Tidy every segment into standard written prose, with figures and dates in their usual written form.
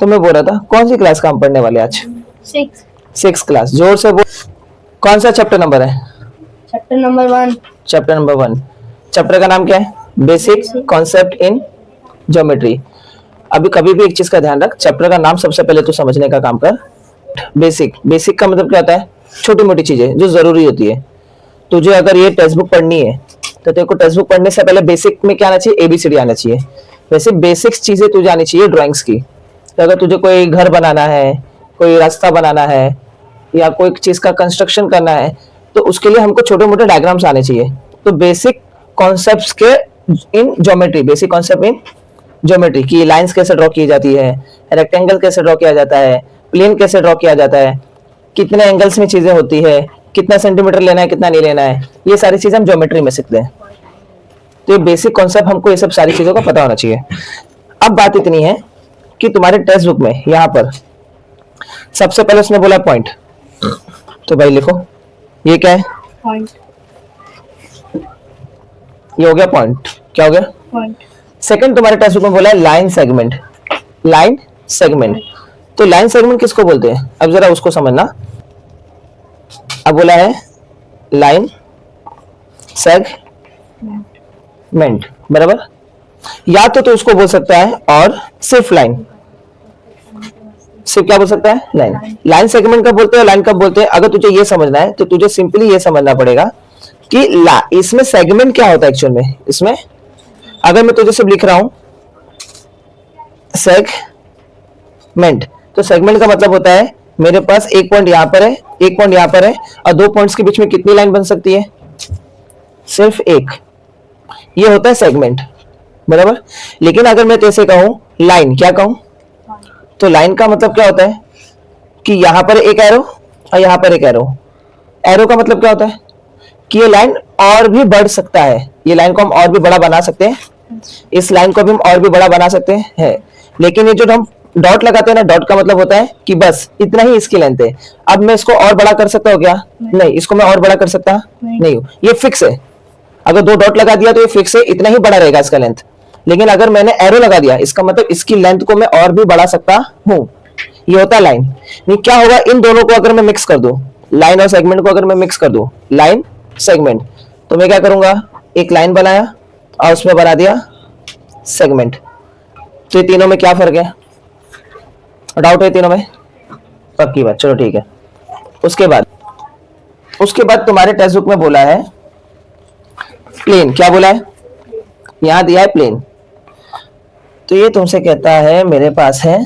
तो मैं बोल रहा था कौन सी क्लास का हम पढ़ने वाले आज? 6 क्लास। जोर से बोल। कौन सा चैप्टर नंबर है? Chapter number 1। Chapter number 1। Chapter का नाम क्या है? Basic concept in geometry. अभी कभी भी एक चीज का ध्यान रख, चैप्टर का नाम सबसे पहले तू समझने का काम कर। बेसिक, बेसिक का मतलब क्या होता है? छोटी मोटी चीजें जो जरूरी होती है। तुझे अगर ये टेक्स्ट बुक पढ़नी है तो तेरे को टेक्स्ट बुक पढ़ने से पहले बेसिक में क्या आना चाहिए? एबीसीडी आना चाहिए। वैसे बेसिक्स चीजें तुझे आनी चाहिए ड्राइंग्स की। तो अगर तुझे कोई घर बनाना है, कोई रास्ता बनाना है, या कोई चीज का कंस्ट्रक्शन करना है, तो उसके लिए हमको छोटे मोटे डायग्राम्स आने चाहिए। तो बेसिक कॉन्सेप्ट्स के in geometry, basic concept in geometry की लाइंस कैसे ड्रॉ की जाती है, रेक्टेंगल कैसे ड्रॉ किया जाता है, प्लेन कैसे ड्रॉ किया जाता है, कितने एंगल्स में चीजें होती है, कितना सेंटीमीटर लेना है, कितना नहीं लेना है, ये सारी चीजें हम ज्योमेट्री में सीखते हैं। तो ये बेसिक कॉन्सेप्ट हमको ये सब सारी चीजों का पता होना चाहिए। अब बात इतनी है कि तुम्हारे टेक्स्ट बुक में यहाँ पर सबसे पहले उसने बोला पॉइंट, तो भाई लिखो ये क्या है? पॉइंट। ये हो गया पॉइंट। क्या हो गया? पॉइंट। सेकंड तुम्हारे टेक्स्ट बुक में बोला है लाइन सेगमेंट। लाइन सेगमेंट, तो लाइन सेगमेंट किसको बोलते हैं? अब जरा उसको समझना। अब बोला है लाइन सेगमेंट, बराबर। या तो उसको बोल सकता है और सिर्फ लाइन, सिर्फ क्या बोल सकता है? लाइन। लाइन सेगमेंट कब बोलते हैं, लाइन कब बोलते हैं? अगर तुझे ये समझना है तो तुझे सिंपली ये समझना पड़ेगा कि इसमें सेगमेंट क्या होता है एक्चुअल में। इसमें अगर मैं तुझे सिर्फ लिख रहा हूं सेगमेंट, तो सेगमेंट का मतलब होता है मेरे पास एक पॉइंट यहां पर है, एक पॉइंट यहां पर है, और दो पॉइंट्स के बीच में कितनी लाइन बन सकती है? सिर्फ एक। ये होता है सेगमेंट, बराबर। लेकिन अगर मैं तेरे कहूं लाइन, क्या कहूं? तो लाइन का मतलब क्या होता है कि यहां पर एक एरो और यहां पर एक एरो। एरो का मतलब क्या होता है कि ये लाइन और भी बढ़ सकता है, ये लाइन को हम और भी बड़ा बना सकते हैं, इस लाइन को भी हम और भी बड़ा बना सकते हैं। लेकिन ये जो हम डॉट लगाते हैं ना, डॉट का मतलब होता है कि बस इतना ही इसकी लेंथ है। अब मैं इसको और बड़ा कर सकता हूँ क्या? नहीं, इसको मैं और बड़ा कर सकता नहीं हूँ। ये फिक्स है। अगर दो डॉट लगा दिया तो ये फिक्स है, इतना ही बड़ा रहेगा इसका लेंथ। लेकिन अगर मैंने एरो लगा दिया, इसका मतलब इसकी लेंथ को मैं और भी बढ़ा सकता हूँ। ये होता है लाइन। नहीं, क्या होगा इन दोनों को अगर मैं मिक्स कर दूं, लाइन और सेगमेंट को अगर मैं मिक्स कर दूं, लाइन सेगमेंट, तो मैं क्या करूंगा? एक लाइन बनाया और उसमें बना दिया सेगमेंट। तो ये तीनों में क्या फर्क है? डाउट है तीनों में? पक्की बात, चलो ठीक है। उसके बाद तुम्हारे टेक्स्ट बुक में बोला है प्लेन। क्या बोला है? यहां दिया है प्लेन। तो ये तुमसे कहता है मेरे पास है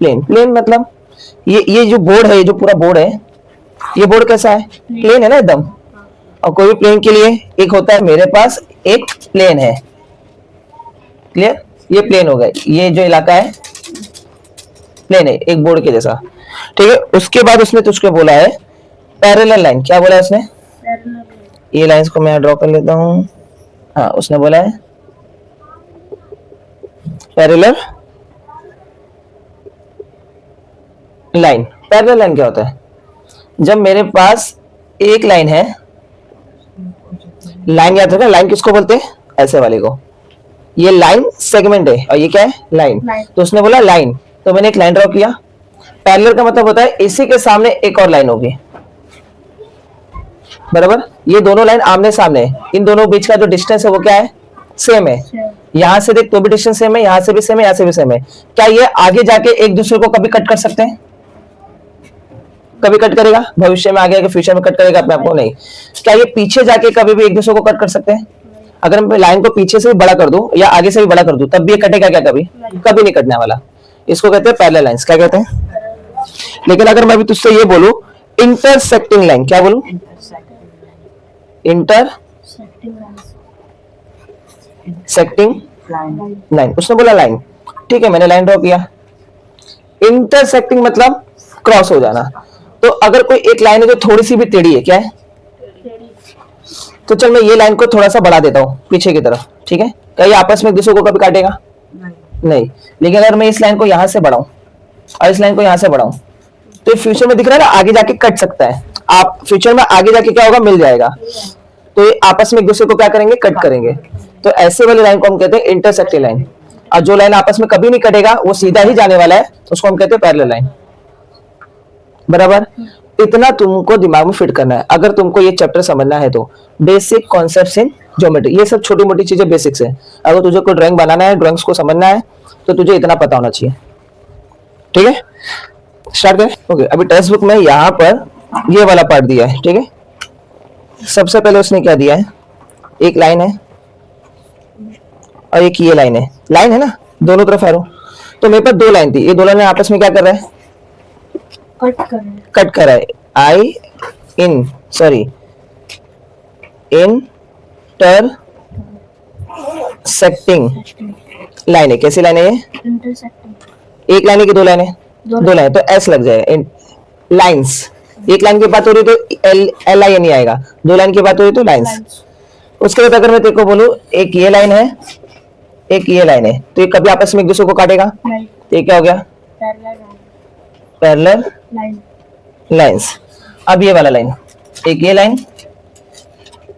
प्लेन। प्लेन मतलब ये जो बोर्ड है, ये जो पूरा बोर्ड है, ये बोर्ड कैसा है? प्लेन है ना एकदम। और कोई भी प्लेन के लिए एक होता है, मेरे पास एक प्लेन है। क्लियर? ये प्लेन हो गए, ये जो इलाका है प्लेन है, एक बोर्ड के जैसा। ठीक है। उसके बाद उसने तुझको बोला है पैरेलल लाइन। क्या बोला है उसने? ये लाइंस को मैं ड्रॉ कर लेता हूं। हाँ, उसने बोला है पैरेलल लाइन। पैरेलल लाइन क्या होता है? जब मेरे पास एक लाइन है, लाइन याद रखना, लाइन किसको बोलते हैं? ऐसे वाले को। ये लाइन सेगमेंट है और ये क्या है? लाइन। तो उसने बोला लाइन, तो मैंने एक लाइन ड्रॉ किया। पैरेलल का मतलब होता है इसी के सामने एक और लाइन होगी, बराबर। ये दोनों लाइन आमने सामने, इन दोनों बीच का जो डिस्टेंस है वो क्या है? सेम है। यहां से देख तो भी डिस्टेंस सेम है, यहां से भी सेम है, यहां से भी सेम है। क्या ये आगे जाके एक दूसरे को कभी कट कर सकते हैं? कभी कट करेगा? भविष्य में आगे फ्यूचर में कट करेगा अपने आप को? नहीं। क्या ये पीछे जाके कभी भी एक दूसरे को कट कर सकते हैं? अगर मैं लाइन को पीछे से भी बड़ा कर दूं या आगे से भी बड़ा कर दूं, तब भी ये कटेगा क्या? कभी कभी नहीं कटने वाला। इसको कहते हैं पैरेलल लाइंस। क्या कहते हैं? लेकिन अगर मैं भी तुझसे ये बोलूं इंटरसेक्टिंग लाइन, क्या बोलूं? Intersecting line. उसने बोला लाइन, ठीक है, मैंने लाइन ड्रॉ किया। इंटरसेक्टिंग मतलब क्रॉस हो जाना। तो अगर कोई एक लाइन है जो थोड़ी सी भी टेढ़ी है, क्या है? तो चल मैं ये लाइन को थोड़ा सा बढ़ा देता हूँ पीछे की तरफ, ठीक है। क्या ये आपस में एक दूसरे को कभी काटेगा? नहीं। लेकिन अगर मैं इस लाइन को यहां से बढ़ाऊं और इस लाइन को यहां से बढ़ाऊं, तो फ्यूचर में दिख रहा है ना, आगे जाके कट सकता है। आप फ्यूचर में आगे जाके क्या होगा? मिल जाएगा। तो ये आपस में एक दूसरे को क्या करेंगे? कट करेंगे। तो ऐसे वाली लाइन को हम कहते हैं इंटरसेक्टिंग लाइन। और जो लाइन आपस में कभी नहीं कटेगा वो सीधा ही जाने वाला है, उसको हम कहते हैं पैरेलल लाइन। बराबर, इतना तुमको दिमाग में फिट करना है अगर तुमको ये चैप्टर समझना है तो। बेसिक कॉन्सेप्ट्स इन ज्योमेट्री, ये सब छोटी मोटी चीजें बेसिक्स है। अगर तुझे कोई ड्राइंग बनाना है, ड्राइंग्स को समझना है, तो तुझे इतना पता होना चाहिए। ठीक है, स्टार्ट करें। ओके, अभी टेक्स्ट बुक में यहाँ पर ये वाला पार्ट दिया है। ठीक है, सबसे पहले उसने क्या दिया है, एक लाइन है और एक ये लाइन है। लाइन है ना, दोनों तरफ एरो। तो मेरे पास दो लाइन थी, ये दो लाइन आपस में क्या कर रहा है, कट कर रहा है। आई इन सॉरी इंटरसेक्टिंग लाइन है। कैसी लाइन है ये, एक लाइन है कि दो लाइन है, दो लाइन, तो एस लग जाएगा। लाइंस, एक लाइन की बात हो रही तो एल आई नहीं आएगा, दो लाइन की बात हो रही तो लाइंस। उसके बाद अगर मैं तेरे को बोलूं एक ये लाइन है एक ये लाइन है, तो ये कभी आपस में एक दूसरे को काटेगा? तो ये क्या हो गया, पैरेलल लाइंस। अब ये वाला लाइन, एक ये लाइन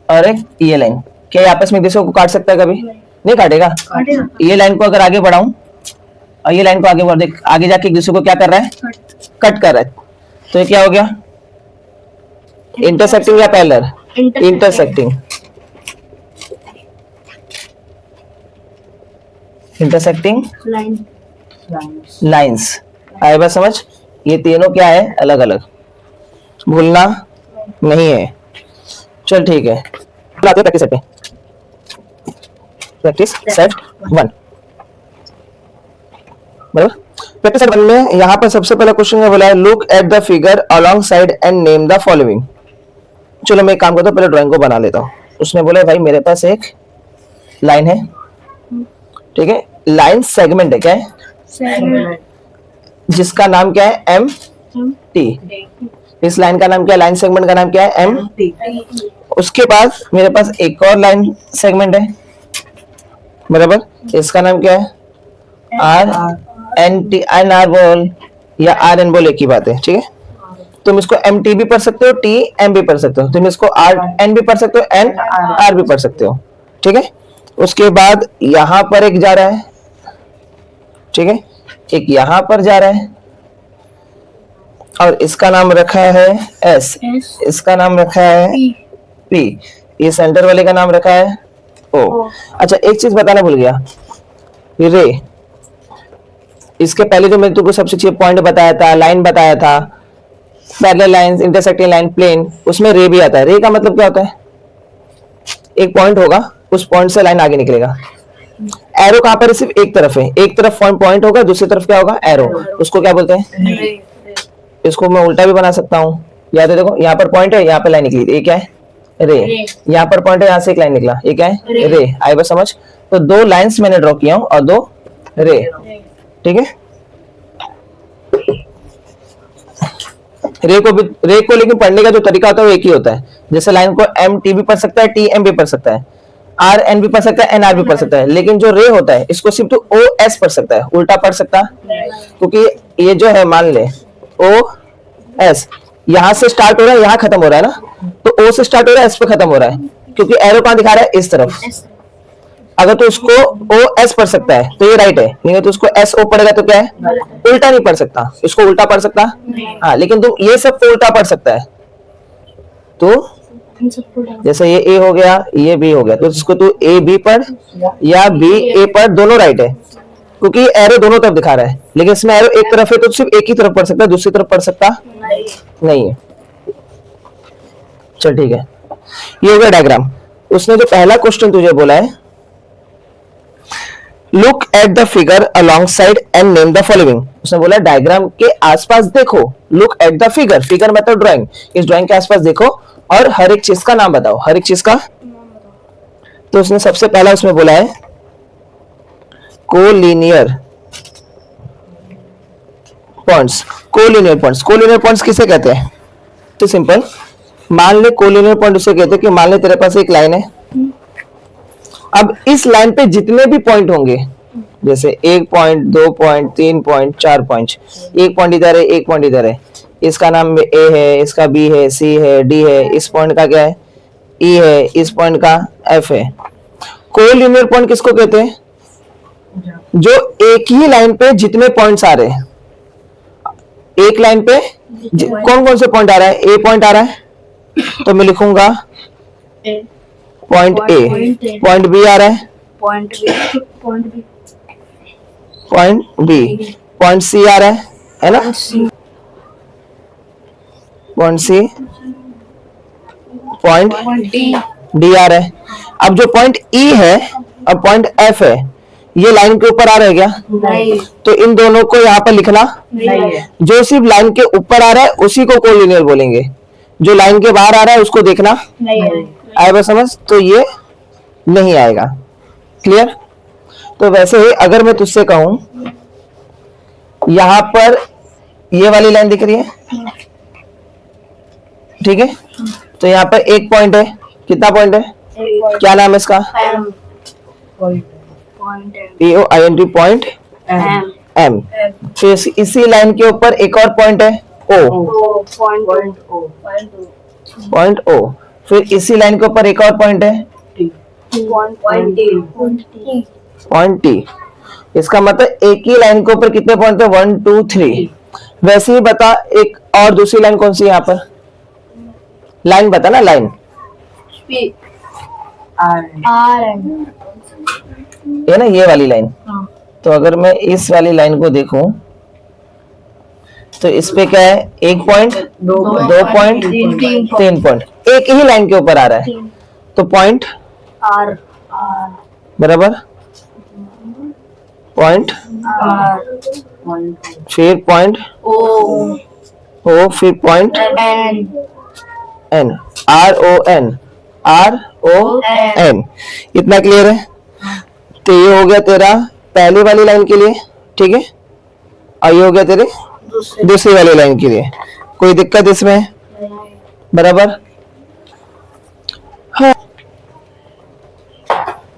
और एक ये लाइन, क्या ये आपस में एक दूसरे को काट सकता है? कभी नहीं काटेगा। ये लाइन को अगर आगे बढ़ाऊं और ये लाइन को आगे बढ़, देख आगे जाके एक दूसरे को क्या कर रहा है, कट कर रहा है। तो ये क्या हो गया, इंटरसेक्टिंग या पैरेलल? Intersecting, intersecting lines. आए बात समझ? ये तीनों क्या है, अलग अलग, भूलना नहीं है। चल ठीक है, प्रैक्टिस सेट पे, प्रैक्टिस सेट 1। बराबर, प्रैक्टिस सेट 1 में यहाँ पर सबसे पहला क्वेश्चन में बोला है look at the figure along side and name the following. चलो मैं एक काम करता हूँ, पहले ड्राइंग को बना लेता हूँ। उसने बोला भाई मेरे पास एक लाइन है, ठीक है, लाइन सेगमेंट है, क्या है, जिसका नाम क्या है, एम टी। इस लाइन का नाम क्या है, लाइन सेगमेंट का नाम क्या है, एम टी। उसके बाद मेरे पास एक और लाइन सेगमेंट है, बराबर, इसका नाम क्या है, R N T. N R बोल या आर एन बोल एक ही बात है, ठीक है। तुम इसको एम टी भी पढ़ सकते हो, टी एम भी पढ़ सकते हो, तुम इसको आर एन भी पढ़ सकते हो, एन आर भी पढ़ सकते हो, ठीक है। उसके बाद यहां पर एक जा रहा है, ठीक है, एक यहां पर जा रहा है और इसका नाम रखा है एस, इसका नाम रखा है पी, ये सेंटर वाले का नाम रखा है ओ। अच्छा एक चीज बताना भूल गया, रे, इसके पहले जो मैंने तुमको सबसे अच्छी पॉइंट बताया था, लाइन बताया था, parallel lines, intersecting line, plane, उसमें रे भी आता है। रे का मतलब क्या होता है, एक पॉइंट होगा, उस पॉइंट से लाइन आगे निकलेगा। एरो कहां पर सिर्फ एक तरफ है, एक तरफ पॉइंट होगा, दूसरी तरफ क्या होगा, एरो, उसको क्या बोलते हैं। इसको मैं उल्टा भी बना सकता हूँ, या तो देखो यहाँ पर पॉइंट है, यहाँ पर लाइन निकली, ये क्या है, रे। यहाँ पर पॉइंट है, यहाँ से एक लाइन निकला, ये क्या है, रे। आई बस समझ? तो दो लाइंस मैंने ड्रॉ किया हूँ और दो रे, ठीक है। रे को लेकिन पढ़ने का जो तरीका होता है वो एक ही होता है। जैसे लाइन को एम टी भी पढ़ सकता है, टी एम भी पढ़ सकता है, आर एन भी पढ़ सकता है, एन आर भी पढ़ सकता है, लेकिन जो रे होता है इसको सिर्फ तो ओ एस पढ़ सकता है, उल्टा पढ़ सकता, क्योंकि ये जो है मान ले ओ एस, यहां से स्टार्ट हो रहा है, यहां खत्म हो रहा है ना, तो ओ से स्टार्ट हो रहा है, एस पे खत्म हो रहा है, क्योंकि एरो कहां दिखा रहा है, इस तरफ। अगर तो उसको ओ एस पढ़ सकता है तो ये राइट है, नहीं तो उसको एस ओ पढ़ेगा तो क्या है, उल्टा नहीं पढ़ सकता। इसको उल्टा पढ़ सकता, हाँ, लेकिन तुम ये सब को उल्टा पढ़ सकता है। तो जैसे ये ए हो गया, ये बी हो गया, तो इसको तू ए बी पढ़ या बी ए पढ़, दोनों राइट है, क्योंकि एरो दोनों तरफ दिखा रहा है। लेकिन इसमें एरो एक तरफ है तो सिर्फ एक ही तरफ पढ़ सकता है, दूसरी तरफ पढ़ सकता नहीं है। चल ठीक है, ये हो गया डायग्राम। उसने जो पहला क्वेश्चन तुझे बोला है look at the figure along side and name the following, उसने बोला डायग्राम के आसपास देखो, look at the figure, figure मतलब ड्राइंग, इस ड्राइंग के आसपास देखो और हर एक चीज का नाम बताओ, हर एक चीज का। तो उसने सबसे पहला उसमें बोला है collinear points. Collinear points, collinear points किसे कहते हैं, तो सिंपल, मान ले कोलिनियर पॉइंट उसे कहते हैं कि मान ले तेरे पास एक लाइन है, अब इस लाइन पे जितने भी पॉइंट होंगे, जैसे 1 पॉइंट, 2 पॉइंट, 3 पॉइंट, 4 पॉइंट, एक पॉइंट इधर है, एक पॉइंट इधर है, इसका नाम ए है, इसका बी है, सी है, डी है, इस पॉइंट का क्या है, ई है, इस पॉइंट का एफ है। कोलिनियर पॉइंट किसको कहते हैं, जो एक ही लाइन पे जितने पॉइंट्स आ रहे हैं, एक लाइन पे कौन कौन से पॉइंट आ रहा है? ए पॉइंट आ रहा है तो मैं लिखूंगा पॉइंट ए, पॉइंट बी आ रहा है, point B, point B, point C आ रहा है ना, पॉइंट सी, पॉइंट डी आ रहा है। अब जो पॉइंट ई है और पॉइंट एफ है, ये लाइन के ऊपर आ रहा है क्या? नहीं, तो इन दोनों को यहाँ पर लिखना। नहीं, जो सिर्फ लाइन के ऊपर आ रहा है उसी को कोलिनियर बोलेंगे, जो लाइन के बाहर आ रहा है उसको देखना। नहीं, आएगा समझ? तो ये नहीं आएगा। क्लियर? तो वैसे ही अगर मैं तुझसे कहूं यहां पर ये वाली लाइन दिख रही है, ठीक है, तो यहाँ पर एक पॉइंट है, कितना पॉइंट है, क्या नाम है इसका? POINT, point M. फिर इसी लाइन के ऊपर एक और पॉइंट है O, पॉइंट O। फिर इसी लाइन के ऊपर एक और पॉइंट है पॉइंट T। इसका मतलब एक ही लाइन के ऊपर कितने पॉइंट है? 1 2 3। वैसे ही बता एक और दूसरी लाइन कौन सी है यहाँ पर? लाइन बता ना, लाइन ये ना, ये वाली लाइन। तो अगर मैं इस वाली लाइन को देखूं तो इस पे क्या है? एक पॉइंट, दो पॉइंट, तीन पॉइंट, एक ही लाइन के ऊपर आ रहा है तो पॉइंट आर, बराबर, पॉइंट, फिर पॉइंट O, फिर पॉइंट N, RON, RON। इतना क्लियर है? तो ये हो गया तेरा पहली वाली लाइन के लिए, ठीक है, और ये हो गया तेरे दूसरी वाली लाइन के लिए। कोई दिक्कत इसमें? बराबर। हाँ,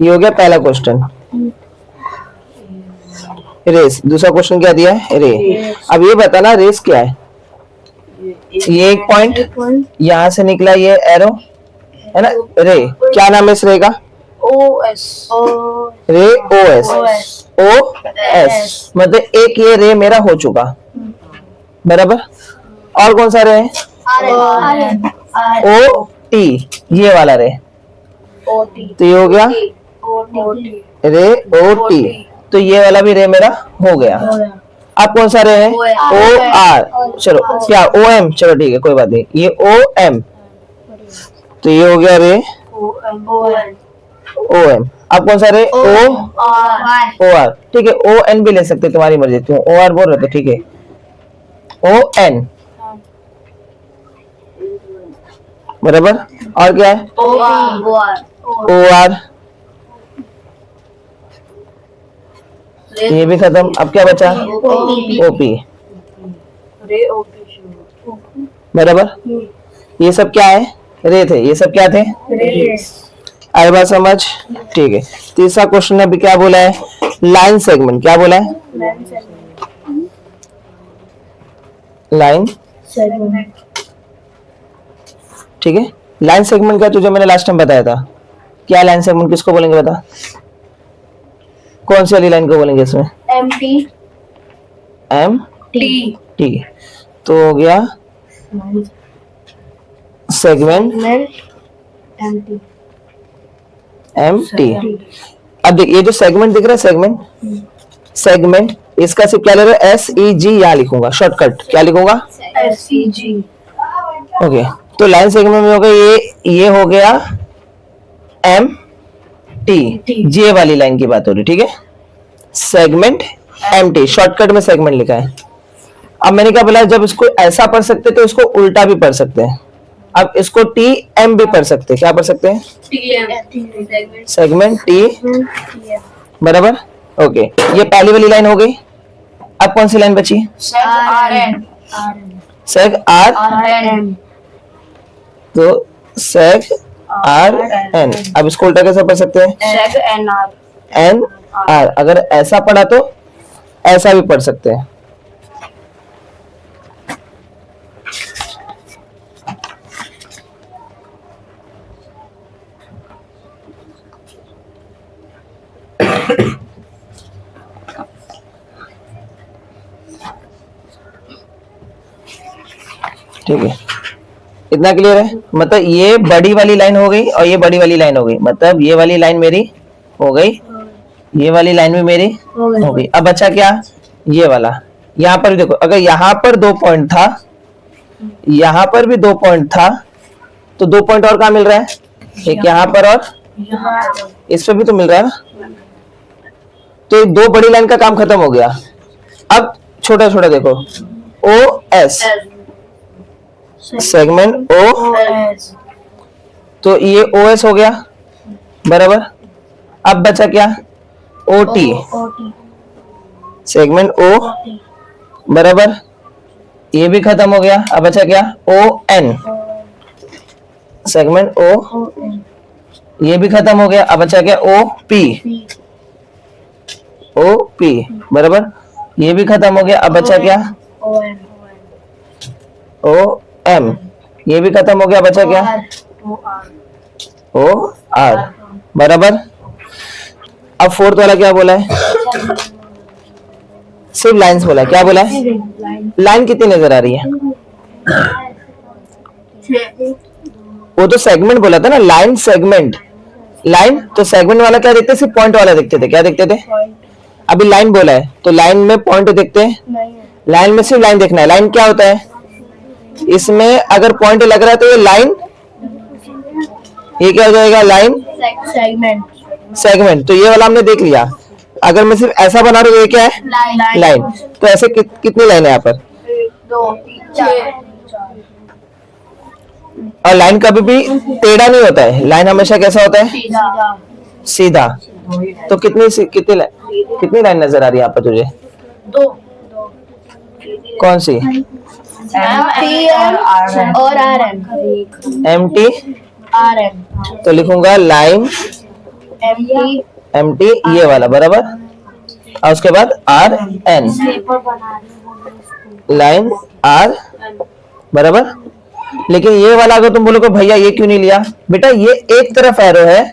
ये हो गया पहला क्वेश्चन। रेस, दूसरा क्वेश्चन क्या दिया है? रे। अब ये बताना रेस क्या है? ये एक पॉइंट यहां से निकला, ये एरो है ना, रे। क्या नाम है इस रे का? रे OS, मतलब एक ये रे मेरा हो चुका, बराबर। और कौन सा रे है? OT, ये वाला रे। तो ये हो गया रे OT, तो ये वाला भी रे मेरा हो गया। अब कौन सा रे है? OR, चलो क्या OM, चलो ठीक है कोई बात नहीं, ये OM, तो ये हो गया रे OM। अब कौन सा रे? OR, ठीक है, ON भी ले सकते, तुम्हारी मर्जी, तुम OR बोल रहे थे, ठीक है, ON, बराबर। और क्या है? OR, ये भी खत्म। अब क्या बचा? OP, बराबर। ये सब क्या है? रे थे। ये सब क्या थे? आई बात समझ? ठीक है। तीसरा क्वेश्चन अभी क्या बोला है? Line segment. क्या बोला है? लाइन, ठीक है। लाइन सेगमेंट का तुझे मैंने लास्ट टाइम बताया था। क्या लाइन सेगमेंट किसको बोलेंगे बता? कौन सी वाली लाइन को बोलेंगे इसमें? MT, तो हो गया सेगमेंट MT। अब देख, ये जो सेगमेंट दिख रहा है, सेगमेंट इसका सिर्फ क्या ले रहे हो? SEG यहाँ लिखूंगा, शॉर्टकट क्या लिखूंगा? ओके। तो लाइन सेगमेंट में हो गया ये हो गया MT, ये वाली लाइन की बात हो रही, ठीक है। सेगमेंट MT, शॉर्टकट में सेगमेंट लिखा है। अब मैंने क्या बोला, जब इसको ऐसा पढ़ सकते तो इसको उल्टा भी पढ़ सकते हैं। अब इसको TM भी पढ़ सकते हैं। क्या पढ़ सकते हैं? सेगमेंट T, बराबर। ओके, ये पहली वाली लाइन हो गई। अब कौन सी लाइन बची? सेग RN, तो सेग RN। अब इसको उल्टा कैसे पढ़ सकते हैं? NR। अगर ऐसा पढ़ा तो ऐसा भी पढ़ सकते हैं। ठीक है, इतना क्लियर है। मतलब ये बड़ी वाली लाइन हो गई और ये बड़ी वाली लाइन हो गई, मतलब ये वाली लाइन मेरी हो गई, ये वाली लाइन भी मेरी हो गई। अब बचा क्या, ये वाला। यहाँ पर देखो, अगर यहाँ पर 2 पॉइंट था, यहाँ पर भी 2 पॉइंट था, तो 2 पॉइंट और कहाँ मिल रहा है, एक यहाँ पर और इस पे भी तो मिल रहा है ना। तो 2 बड़ी लाइन का काम खत्म हो गया। अब छोटा छोटा देखो, ओ एस, सेगमेंट ओ, तो ये ओ एस हो गया बराबर। अब बचा क्या, ओ टी, सेगमेंट ओ बराबर, ये भी खत्म हो गया। अब बचा क्या, ओ एन, सेगमेंट ओ, ये भी खत्म हो गया। अब बचा क्या, ओ पी, ओ पी बराबर, ये भी खत्म हो गया। अब बचा क्या, ओ एम, ये भी खत्म हो गया। बचा क्या, ओ आर बराबर। अब फोर्थ वाला क्या बोला है, सिर्फ लाइंस बोला है। क्या बोला है, लाइन कितनी नजर आ रही है, वो तो सेगमेंट बोला था ना, लाइन सेगमेंट। लाइन तो सेगमेंट वाला क्या देखते, सिर्फ पॉइंट वाला देखते थे। क्या देखते थे, अभी लाइन बोला है तो लाइन में पॉइंट देखते हैं, लाइन में सिर्फ लाइन देखना है। लाइन क्या होता है, इसमें अगर पॉइंट लग रहा है तो ये लाइन, ये क्या हो जाएगा, लाइन सेगमेंट। तो ये वाला हमने देख लिया। अगर मैं सिर्फ ऐसा बना रहा हूँ, ये क्या है, लाइन। तो ऐसे कितनी लाइन है यहाँ पर, 2 3 4, और लाइन कभी भी टेढ़ा नहीं होता है, लाइन हमेशा कैसा होता है, सीधा। तो कितनी लाइन नजर आ रही है यहाँ पर तुझे, 2 कौन सी, और RN, एम टी, RN, तो लिखूंगा लाइन MT, एम टी, ये वाला बराबर। और उसके बाद आर एन, लाइन आर बराबर। लेकिन ये वाला अगर तुम बोलोगे भैया ये क्यों नहीं लिया, बेटा ये एक तरफ एरो है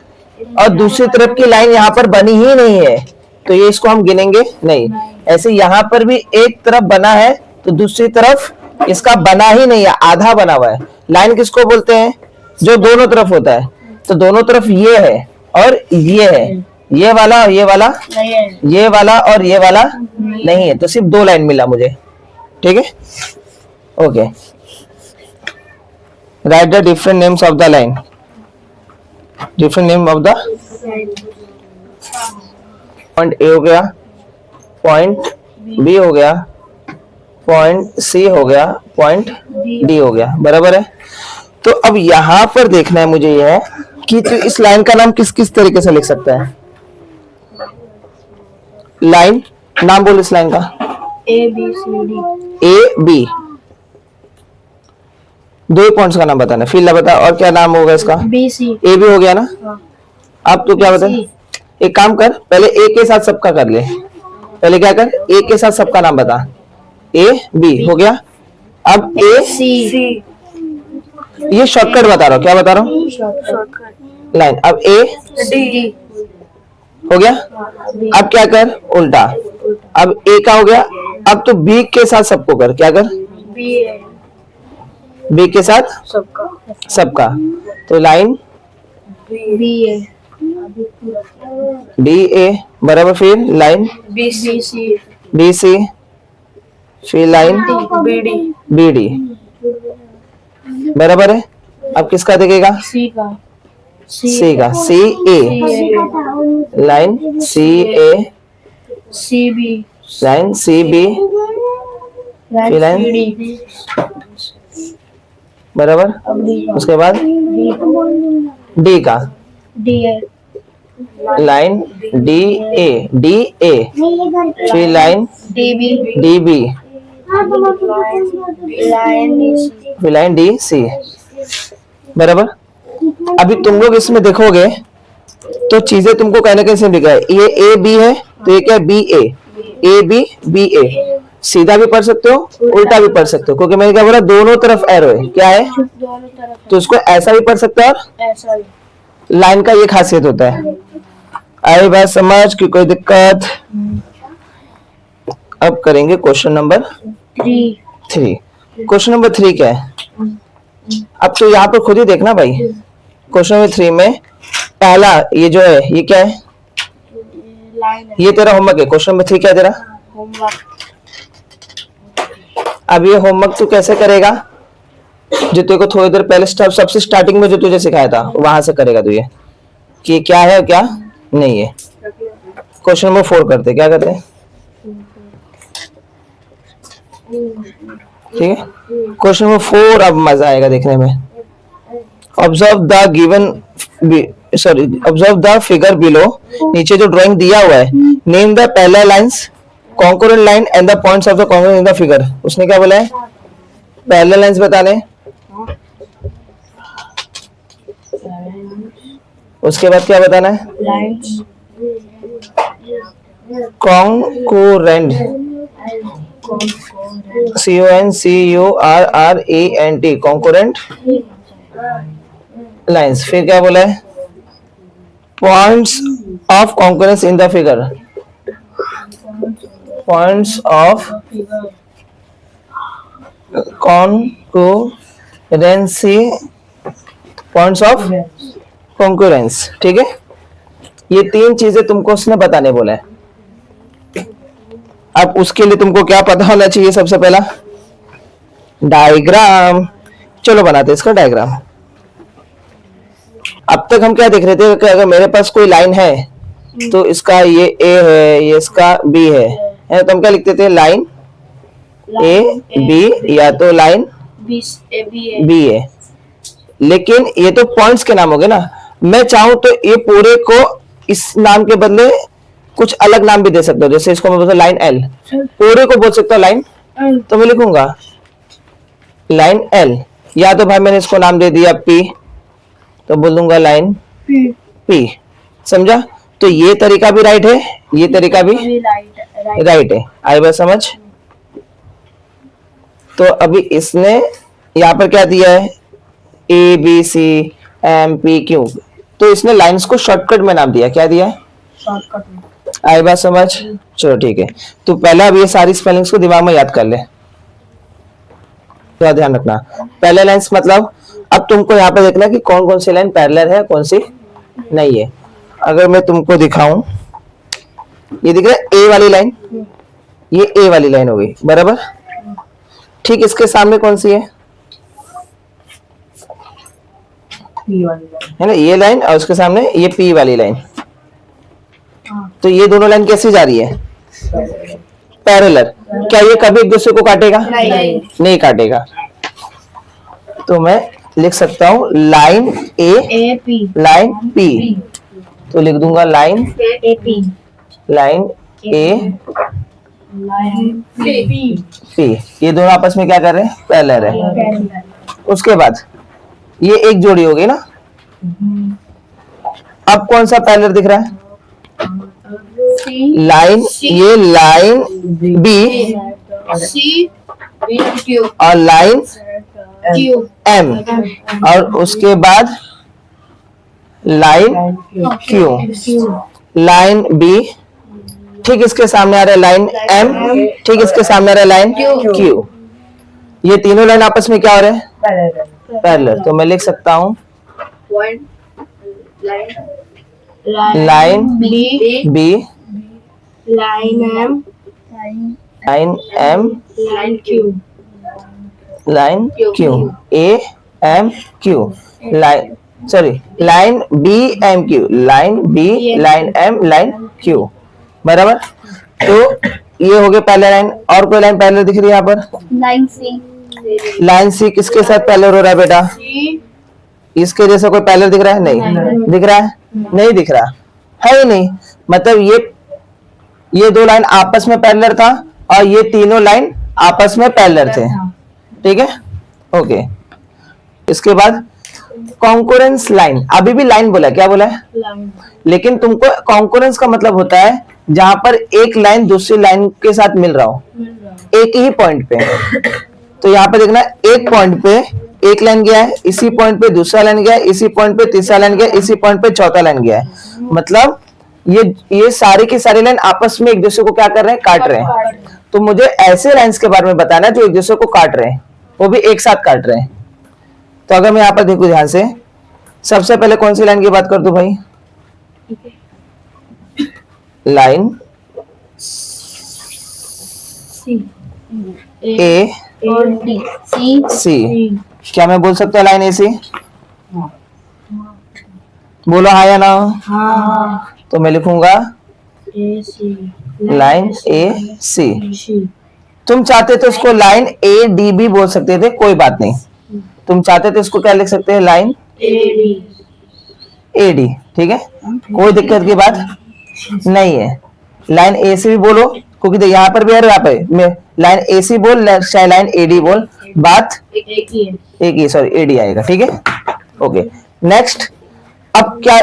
और दूसरी तरफ की लाइन यहाँ पर बनी ही नहीं है, तो ये इसको हम गिनेंगे नहीं। ऐसे यहाँ पर भी एक तरफ बना है तो दूसरी तरफ इसका बना ही नहीं है, आधा बना हुआ है। लाइन किसको बोलते हैं, जो दोनों तरफ होता है। तो दोनों तरफ ये है और ये है, ये वाला और ये वाला, ये वाला और ये वाला नहीं है, तो सिर्फ 2 लाइन मिला मुझे। ठीक है, okay. Right the different names of the line, different name of the point A हो गया, पॉइंट बी हो गया, पॉइंट सी हो गया, पॉइंट डी हो गया बराबर है। तो अब यहां पर देखना है मुझे यह है कि तो इस लाइन का नाम किस किस तरीके से लिख सकता है। लाइन, नाम बोल इस लाइन का, ABCD, ए बी, 2 पॉइंट्स का नाम बताना, फिर बता। और क्या नाम होगा इसका, BC, ए बी हो गया ना। अब तो क्या बता, एक काम कर, पहले ए के साथ सबका कर ले। पहले क्या कर, ए के साथ सबका नाम बता। ए बी हो गया। अब ए C, ये शॉर्टकट बता रहा हूँ, क्या बता रहा हूँ, लाइन। अब ए D, हो गया। अब क्या कर, उल्टा। अब ए का हो गया, अब तो बी के साथ सबको कर। क्या कर, BA, बी के साथ सबका। तो लाइन BA, डी ए बराबर, फिर लाइन BC, बी सी, फिर लाइन BD, बी डी बराबर है। अब किसका देखेगा, C का, सी का, C A, line C A, CB, line C B, फिर लाइन CD, बराबर। उसके बाद डी का, DA, line D A, D A, फिर line DB, D B, line DC, फिर लाइन डी सी बराबर। अभी तुम लोग इसमें देखोगे तो चीजें तुमको कहने ना कहीं से दिखा है। ये ए बी है तो ये क्या है, बी ए बी बी ए। सीधा भी पढ़ सकते हो, उल्टा भी पढ़ सकते हो, क्योंकि मैंने क्या बोला, दोनों तरफ एरो है। क्या है, दोनों तरफ तो इसको ऐसा भी पढ़ सकते हो और ऐसा भी, लाइन का ये खासियत होता है। आई बात समझ की कोई दिक्कत। अब करेंगे क्वेश्चन नंबर 3। क्वेश्चन नंबर 3 क्या है? अब तो यहाँ पर खुद ही देखना भाई। क्वेश्चन नंबर 3 में पहला ये जो है ये क्या है? लाइन ये तेरा होमवर्क है। क्वेश्चन नंबर 3 क्या है तेरा? होमवर्क अब ये होमवर्क तू कैसे करेगा? जो तेरे को थोड़ी देर पहले सबसे स्टार्टिंग में जो तुझे सिखाया था वहां से करेगा तू ये कि क्या है और क्या नहीं है। क्वेश्चन नंबर 4 करते, क्या करते हैं? ठीक है, क्वेश्चन नंबर 4 अब मजा आएगा देखने में। Observe the given observe the figure below. नीचे जो ड्राइंग दिया हुआ है, name the parallel lines, concurrent line and the points of the concurrent in the figure. उसने क्या बोला है? पैरेलल लाइंस बताने, उसके बाद क्या बताना है? Lines concurrent, CONCURRENT, concurrent lines. फिर क्या बोला है? Points of concurrence in the figure, points of concurrency, points of concurrence. ठीक है, ये 3 चीजें तुमको उसने बताने बोला है। अब उसके लिए तुमको क्या पता होना चाहिए? सबसे पहला डायग्राम। चलो बनाते हैं इसका डायग्राम। अब तक हम क्या देख रहे थे कि अगर मेरे पास कोई लाइन है तो इसका ये A है, ये इसका B है तो हम क्या लिखते थे? लाइन A B, या तो लाइन B है। लेकिन ये तो पॉइंट्स के नाम हो गए ना। मैं चाहूं तो ये पूरे को इस नाम के बदले कुछ अलग नाम भी दे सकता हूँ। जैसे इसको मैं बोलता लाइन L, पूरे को बोल सकता हूँ लाइन, तो मैं लिखूंगा लाइन L। या तो भाई मैंने इसको नाम दे दिया P, तो बोल दूंगा लाइन P। समझा? तो ये तरीका भी राइट है, ये तरीका भी राइट है। आई बात समझ? तो अभी इसने यहाँ पर क्या दिया है? ABCMPQ, तो इसने लाइंस को शॉर्टकट में नाम दिया। क्या दिया है? शॉर्टकट में। आई बात समझ? चलो ठीक है, तो पहले अब ये सारी स्पेलिंग्स को दिमाग में याद कर ले। तो ध्यान रखना, पहले लाइंस मतलब अब तुमको यहाँ पे देखना कि कौन कौन सी लाइन पैरेलल है, कौन सी नहीं है। अगर मैं तुमको दिखाऊं, ये दिख रहा है A वाली लाइन, ये A वाली लाइन हो गई बराबर। ठीक, इसके सामने कौन सी है? है ना, ये लाइन, और उसके सामने ये P वाली लाइन। तो ये दोनों लाइन कैसी जा रही है? पैरेलल। क्या ये कभी एक दूसरे को काटेगा? नहीं काटेगा। तो मैं लिख सकता हूं लाइन A, लाइन P, तो लिख दूंगा लाइन लाइन A P। ये दोनों आपस में क्या कर रहे हैं? पैरेलल है। उसके बाद ये एक जोड़ी हो गई ना। अब कौन सा पैरेलल दिख रहा है? लाइन, ये लाइन B और लाइन M, और उसके बाद लाइन Q, लाइन B। ठीक, इसके सामने आ रहा है लाइन M, ठीक, इसके सामने आ रहा है लाइन Q। ये तीनों लाइन आपस में क्या हो रहे हैं? पैरेलल। तो मैं लिख सकता हूं line B, line line M, line Q, A M Q, line, sorry, line B M Q, line B, line M, line Q, बराबर। तो ये हो गया पहले लाइन। और कोई लाइन पैरेलल दिख रही है यहाँ पर? लाइन C किसके साथ पैरेलल हो रहा है बेटा? इसके जैसा कोई पैरेलल दिख रहा है? नहीं दिख रहा है, नहीं दिख रहा है ही नहीं। मतलब ये दो लाइन आपस में पैरेलल था और ये तीनों लाइन आपस में पैरेलल थे। ठीक है, ओके। इसके बाद कॉन्करेंस लाइन, अभी भी लाइन बोला, क्या बोला है? लेकिन तुमको कॉन्करेंस का मतलब होता है जहां पर एक लाइन दूसरी लाइन के साथ मिल रहा हो एक ही पॉइंट पे। तो यहाँ पे देखना, एक पॉइंट पे एक लाइन गया है, इसी पॉइंट पे दूसरा लाइन गया है, इसी पॉइंट पे तीसरा लाइन गया है, इसी पॉइंट पे चौथा लाइन गया है। मतलब ये सारी की सारी लाइन आपस में एक दूसरे को क्या कर रहे हैं? काट रहे हैं। तो मुझे ऐसे लाइंस के बारे में बताना है जो एक दूसरे को काट रहे हैं, वो भी एक साथ काट रहे हैं। तो अगर मैं यहाँ पर देखूं ध्यान से, सबसे पहले कौन सी लाइन की बात कर दूं भाई? लाइन सी ए और डी सी सी। क्या मैं बोल सकता हूँ लाइन ए सी? बोलो हाँ या ना? हाँ तो मैं लिखूंगा ए सी लाइन ए सी। सी तुम चाहते तो उसको लाइन ए डी भी बोल सकते थे, कोई बात नहीं। तुम चाहते तो इसको क्या लिख सकते हैं? Line A D A D, ठीक है, कोई दिक्कत की बात नहीं है। लाइन ए सी भी बोलो, क्योंकि यहाँ पर भी है, यहाँ पे लाइन ए सी बोल चाहे लाइन ए डी बोल, बात एक ही है। एक ही, सॉरी ए डी आएगा, ठीक है। ओके नेक्स्ट, अब क्या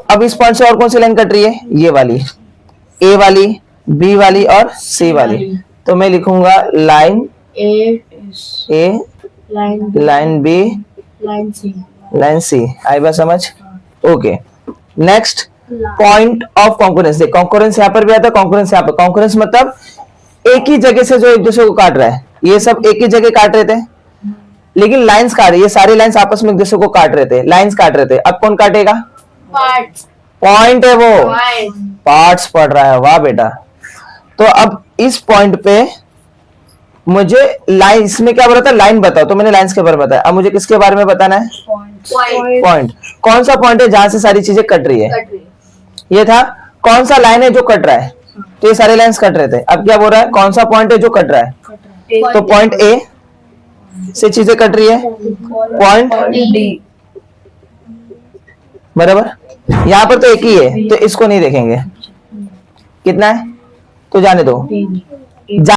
अब इस पॉइंट से और कौन सी लाइन कट रही है? ये वाली, ए वाली, बी वाली और सी वाली। तो मैं लिखूंगा लाइन ए लाइन बी लाइन सी लाइन सी। आई बात समझ? Okay next, point of concurrence. देख कॉन्करेंस यहाँ पर भी आता है, कॉन्करेंस यहाँ पर। कॉन्करेंस मतलब एक ही जगह से जो एक दूसरे को काट रहा है। ये सब एक ही जगह काट रहे थे, लेकिन लाइंस काट रही, ये सारी लाइंस आपस में एक दूसरे को काट रहे थे, लाइंस काट रहे थे। अब कौन काटेगा? पार्ट्स पॉइंट है वो, पार्ट्स पार्ट्स पढ़ रहा है, वाह बेटा। तो अब इस पॉइंट पे मुझे लाइन, इसमें क्या बोला था? लाइन बताओ, तो मैंने लाइंस के बारे में बताया। अब मुझे किसके बारे में बताना है? पॉइंट। कौन सा पॉइंट है जहां से सारी चीजें कट रही है? ये था। कौन सा लाइन है जो कट रहा है? तो ये सारे लाइंस कट रहे थे। अब क्या बोल रहा है? कौन सा पॉइंट है जो कट रहा है? तो पॉइंट ए से चीजें कट रही है, पॉइंट डी बराबर। यहाँ पर तो एक ही है, तो इसको नहीं देखेंगे। कितना है? तो जाने दो।